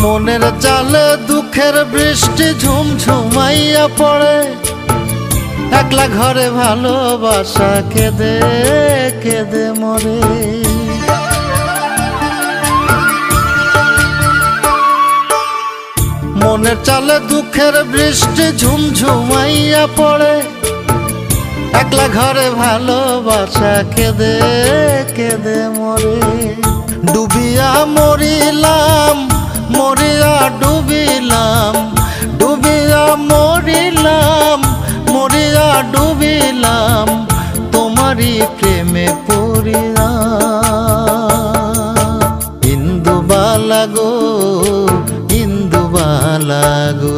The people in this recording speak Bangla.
মনের জালে দুঃখের বৃষ্টি ঝুমঝুমাইয়া পড়ে, একলা ঘরে ভালোবাসা কেঁদে কেঁদে মরে। মনের চালে দুঃখের বৃষ্টি ঝুমঝুমাইয়া পড়ে, একলা ঘরে ভালোবাসা কেঁদে কেঁদে মরে। ডুবিয়া মরিলাম, মরিয়া ডুবিলাম, ডুবিয়া মরিলাম, মরিয়া ডুবিলাম, তোমারই প্রেমে পড়িয়া। ইন্দুবালা গো, ইন্দুবালা গো।